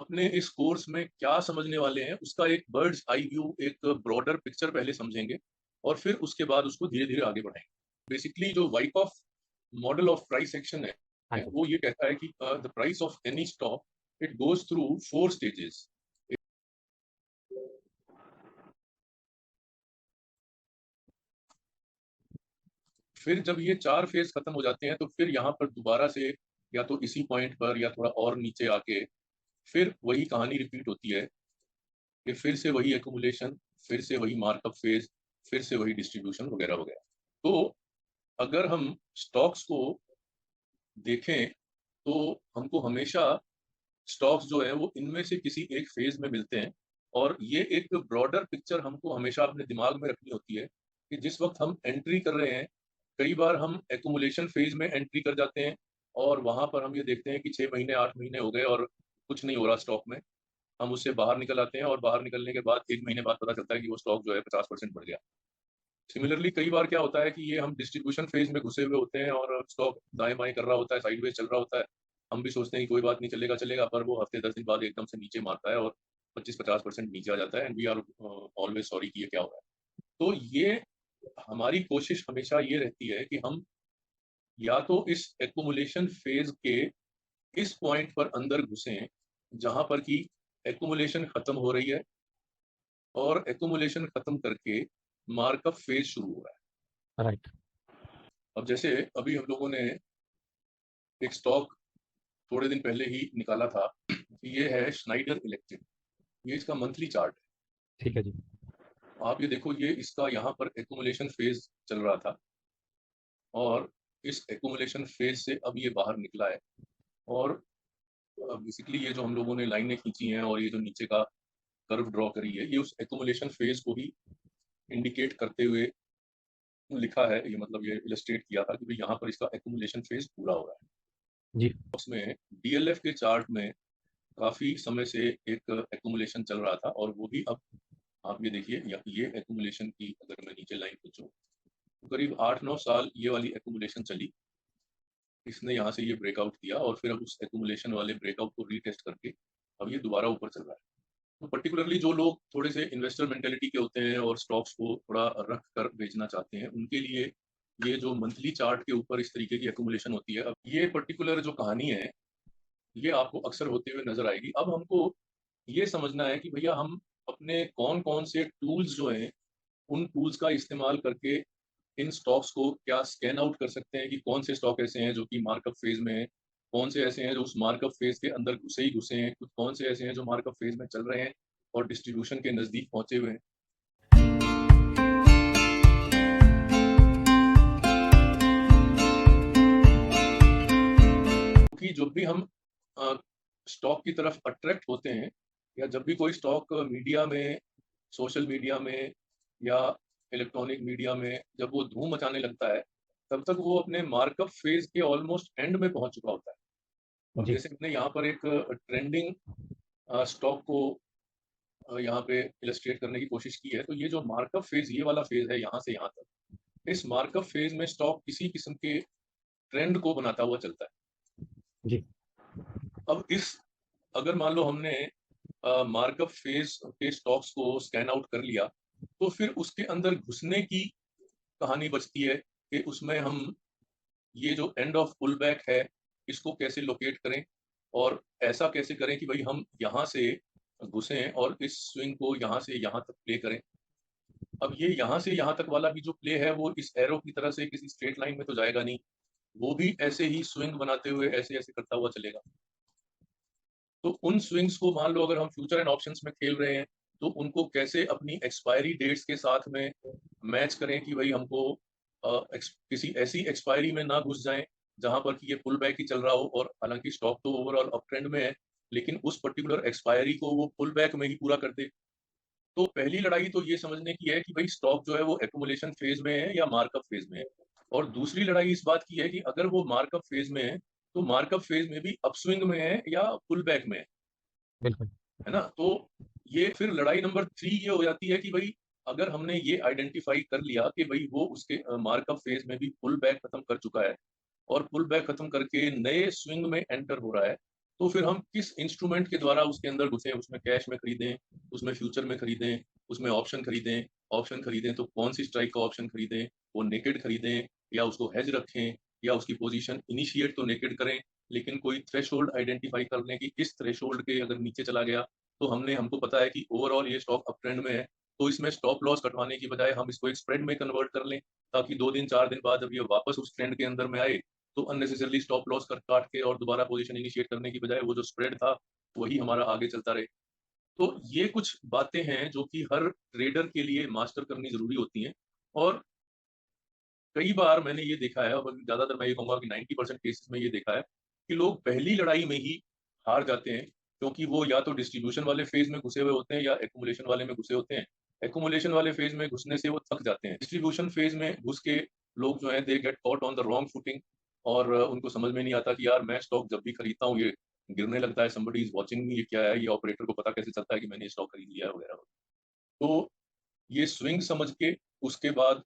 अपने इस कोर्स में क्या समझने वाले हैं उसका एक बर्ड्स आई व्यू, एक ब्रॉडर पिक्चर पहले समझेंगे और फिर उसके बाद उसको धीरे-धीरे आगे बढ़ाएँगे। बेसिकली जो Wyckoff model of price action हाँ है, जी। वो ये कहता है कि the price of any stock it goes through 4 stages. फिर जब ये 4 फेज़ खत्म हो जाते हैं तो फिर यहाँ पर दोबारा से या तो इसी पॉइंट पर या थोड़ा और नीचे आके फिर वही कहानी रिपीट होती है कि फिर से वही एक्युमुलेशन, फिर से वही मार्कअप फेज़, फिर से वही डिस्ट्रीब्यूशन वगैरह-वगैरह। तो अगर हम स्टॉक्स को देखें, तो हमको हमेशा स्टॉक्स जो हैं वो इनमें से किसी एक फेज़ में मिलते हैं और ये एक ब्रॉडर पिक्चर हमको हमेशा अपने दिमाग में रखनी होती है कि जिस वक़्त हम एंट्री कर रहे हैं, कई बार हम एक्युमुलेशन फेज़ में एंट्री कर जाते हैं और वहाँ पर हम ये देखते हैं कि 6 महीने, 8 महीने हो गए और कुछ नहीं हो रहा स्टॉक में। हम उससे बाहर निकल आते हैं और बाहर निकलने के बाद 1 महीने बाद पता चलता है कि वो स्टॉक जो है 50% बढ़ गया। सिमिलरली कई बार क्या होता है कि ये हम डिस्ट्रीब्यूशन फेज़ में घुसे हुए होते हैं और स्टॉक दाएँ-बाएँ कर रहा होता है, साइडवेज़ चल रहा होता है। हम भी सोचते हैं कि कोई बात नहीं, चलेगा, चलेगा, पर वो हफ्ते 10 दिन बाद एकदम से नीचे मारता है और 25-50% नीचे आ जाता है and we are always sorry कि ये क्या हो रहा है। तो ये हमारी कोशिश हमेशा ये रहती है कि हम या तो इस एक्युमुलेशन फेज़ के इस पॉइंट पर अंदर घुसें, जहाँ पर कि एक्युमुलेशन खत्म हो रही है और एक्युमुलेशन खत्म करके मार्कअप फेज़ शुरू हो रहा है। राइट। अब जैसे अभी हम लोगों ने एक स्टॉक थोड़े दिन पहले ही निकाला था, ये है स्नाइडर इलेक्ट्रिक, ये इसका मंथली चार्ट है। ठीक है जी। आप ये देखो, ये इसका यहाँ पर एक्युमुलेशन फेज़ चल रहा था और इस एक्युमुलेशन फेज़ से अब ये बाहर निकला है और बेसिकली ये जो हम लोगों ने लाइनें खींची हैं और ये जो नीचे का कर्व ड्रॉ करी है, ये उस एक्युमुलेशन फेज़ को ही इंडिकेट करते हुए लिखा है। ये मतलब ये इलस्ट्रेट किया था कि भई यहाँ पर इसका एक्युमुलेशन फेज़ पूरा हो रहा है। जी। उसमें डीएलएफ के चार्ट में काफ़ी समय से एक एक्युमुलेशन चल रहा था और वो भी अब आप ये देखिए, ये एक्युमुलेशन की अगर मैं नीचे लाइन खींचूँ, तो करीब 8-9 साल ये वाली एक्युमुलेशन चली। इसने यहाँ से ये ब्रेकआउट दिया और फिर अब उस एक्युमुलेशन वाले ब्रेकआउट को रीटेस्ट करके अब ये दोबारा ऊपर चल रहा है। तो पर्टिकुलरली जो लोग थोड़े से इन्वेस्टर मेंटालिटी के होते हैं और स्टॉक्स को थोड़ा रख कर बेचना चाहते हैं, उनके लिए ये जो मंथली चार्ट के ऊपर इस तरीके की एक्युमुलेशन होती है, अब ये पर्टिकुलर जो कहानी है, ये आपको अक्सर होते हुए नज़र आएगी। अब हमको ये समझना है कि भैया हम अपने कौन-कौन से टूल्स जो हैं, उन टूल्स का इस्तेमाल करके इन स्टॉक्स को क्या स्कैन आउट कर सकते हैं कि कौन से स्टॉक ऐसे हैं जो कि मार्कअप फेज़ में हैं, कौन से ऐसे हैं जो उस मार्कअप फेज़ के अंदर घुसे ही घुसे हैं, कुछ कौन से ऐसे हैं जो मार्कअप फेज़ में चल रहे हैं और डिस्ट्रीब्यूशन के नज़दीक पहुँचे हुए हैं। क्योंकि जब भी हम अ, स्टॉक की तरफ अट्रैक्ट होते हैं या जब भी कोई स्टॉक मीडिया में, सोशल मीडिया में या इलेक्ट्रॉनिक मीडिया में जब वो धूम मचाने लगता है, तब तक वो अपने मार्कअप फेज़ के ऑलमोस्ट एंड में पहुँच चुका होता है। अब जी। जैसे हमने यहाँ पर एक ट्रेंडिंग स्टॉक को यहाँ पे इलस्ट्रेट करने की कोशिश की है, तो ये जो मार्कअप फेज़, ये वाला फेज़ है यहाँ से यहाँ तक। इस मार्कअप फेज़ में स्टॉक किसी किस्म के ट्रेंड को बनाता हुआ चलता है। जी। अब इस अगर मान लो हमने मार्कअप फेज़ के स्टॉक्स को स्कैन आउट कर लिया, तो फिर उसके अंदर घुसने की कहानी बचती है कि उसमें हम ये जो एंड ऑफ पुल बैक है, इसको कैसे लोकेट करें और ऐसा कैसे करें कि भई हम यहाँ से घुसें और इस स्विंग को यहाँ से यहाँ तक प्ले करें। अब ये यहाँ से यहाँ तक वाला भी जो प्ले है, वो इस एरो की तरह से किसी स्ट्रेट लाइन में तो जाएगा नहीं, वो भी ऐसे ही स्विंग बनाते हुए ऐसे-ऐसे करता हुआ चलेगा। तो उन स्विंग्स को मान लो अगर हम फ्यूचर एंड ऑप्शंस में खेल रहे हैं, तो उनको कैसे अपनी एक्सपायरी डेट्स के साथ में मैच करें कि भई हमको किसी ऐसी एक्सपायरी में ना घुस जाएँ, जहाँ पर कि ये पुल बैक ही चल रहा हो और हालाँकि स्टॉक तो ओवरऑल अप ट्रेंड में है, लेकिन उस पर्टिकुलर एक्सपायरी को वो पुल बैक में ही पूरा कर दे। तो पहली लड़ाई तो ये समझने की है कि भई स्टॉक जो है वो एक्युमुलेशन फेज़ में है या मार्कअप फेज़ में है। और दूसरी लड़ाई इस बात की है कि अगर वो मार्कअप फेज़ में है, तो मार्कअप फेज़ में भी अपस्विंग में है या पुल बैक में बिल्कुल। है ना? तो ये फिर लड़ाई नंबर 3 ये हो जाती है कि भई अगर हमने ये आइडेंटिफ़ाई कर लिया कि भई वो उसके मार्कअप फेज़ में भी पुल बैक खत्म कर चुका है और पुल बैक खत्म करके नए स्विंग में एंटर हो रहा है, तो फिर हम किस इंस्ट्रूमेंट के द्वारा उसके अंदर घुसे, उसमें कैश में खरीदें, उसमें फ्यूचर में खरीदें, उसमें ऑप्शन खरीदें तो कौन सी स्ट्राइक का ऑप्शन खरीदें, वो नेकेड खरीदें या उसको हेज रखें या उसकी पोजीशन इनिशिएट तो नेकेड करें, लेकिन कोई थ्रेशोल्ड आइडेंटिफाई कर लें कि इस थ्रेशोल्ड के अगर नीचे चला गया तो हमको पता है कि ओवरऑल ये स्टॉक अप ट्रेंड में है, तो इसमें स्टॉप लॉस कटवाने की बजाय हम इसको एक स्प्रेड में कन्वर्ट कर लें, ताकि 2 दिन 4 दिन बाद जब ये वापस उस ट्रेंड के अंदर में आए तो अननेसेसरली स्टॉप लॉस कर काट के और दोबारा पोजीशन इनिशिएट करने की बजाय वो जो स्प्रेड था वही हमारा आगे चलता रहे। तो ये कुछ बातें हैं जो कि हर ट्रेडर के लिए मास्टर करनी जरूरी होती हैं। और कई बार मैंने ये देखा है, और ज्यादातर मैं ये कहूंगा कि 90% केसेस में ये देखा है कि लोग पहली लड़ाई में ही हार जाते हैं, क्योंकि वो या तो डिस्ट्रीब्यूशन वाले फेज में घुसे हुए होते हैं या एकुमुलेशन वाले में घुसे होते हैं। एकुमुलेशन वाले फेज में घुसने से वो थक जाते हैं, डिस्ट्रीब्यूशन फेज में घुस के लोग जो है they get caught on the wrong footing, और उनको समझ में नहीं आता कि यार मैं स्टॉक जब भी खरीदता हूँ ये गिरने लगता है, समबडी इज वाचिंग मी, ये क्या है, ये ऑपरेटर को पता कैसे चलता है कि मैंने स्टॉक खरीद लिया है वगैरह। तो ये स्विंग समझ के उसके बाद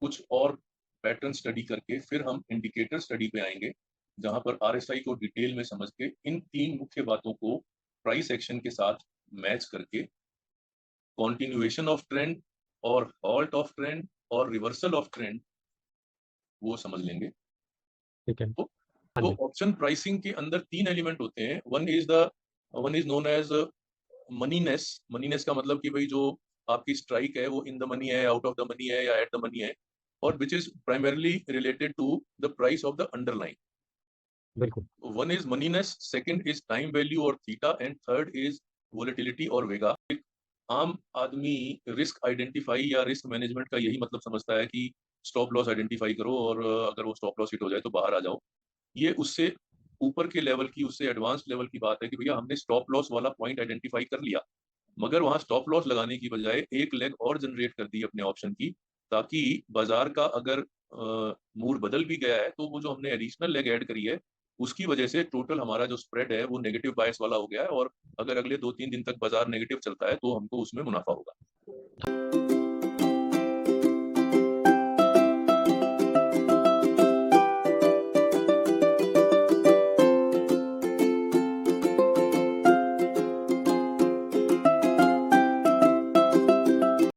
कुछ और पैटर्न स्टडी करके फिर हम इंडिकेटर स्टडी पे आएंगे, जहां पर आरएसआई को डिटेल में समझ के इन 3 मुख्य बातों को प्राइस एक्शन के साथ मैच करके कॉन्टिन्यूएशन ऑफ ट्रेंड और हॉल्ट ऑफ ट्रेंड और रिवर्सल ऑफ ट्रेंड वो समझ लेंगे। ठीक है। तो हाँ तो जी। ऑप्शन प्राइसिंग के अंदर 3 एलिमेंट होते हैं। One is known as moneyness. Moneyness का मतलब कि भाई जो आपकी स्ट्राइक है वो इन द मनी है, आउट ऑफ द मनी है या एट द मनी है, और which is primarily related to the price of the underline. बिल्कुल। One is moneyness, second is time value और theta, and third is volatility और vega. आम आदमी रिस्क आइडेंटिफाई या रिस्क मैनेजमेंट का यही मतलब समझता है कि स्टॉप लॉस आइडेंटिफाई करो और अगर वो स्टॉप लॉस हिट हो जाए तो बाहर आ जाओ। ये उससे ऊपर के लेवल की, उससे एडवांस लेवल की बात है कि भैया हमने स्टॉप लॉस वाला पॉइंट आइडेंटिफाई कर लिया, मगर वहां स्टॉप लॉस लगाने की बजाय एक लेग और जनरेट कर दी अपने ऑप्शन की, ताकि बाजार का अगर मूड बदल भी गया है तो वो जो हमने एडिशनल लेग ऐड करी है उसकी वजह से टोटल हमारा जो स्प्रेड है वो नेगेटिव बायस वाला हो गया है, और अगर अगले 2-3 दिन तक बाजार नेगेटिव चलता है तो हमको उसमें मुनाफा होगा।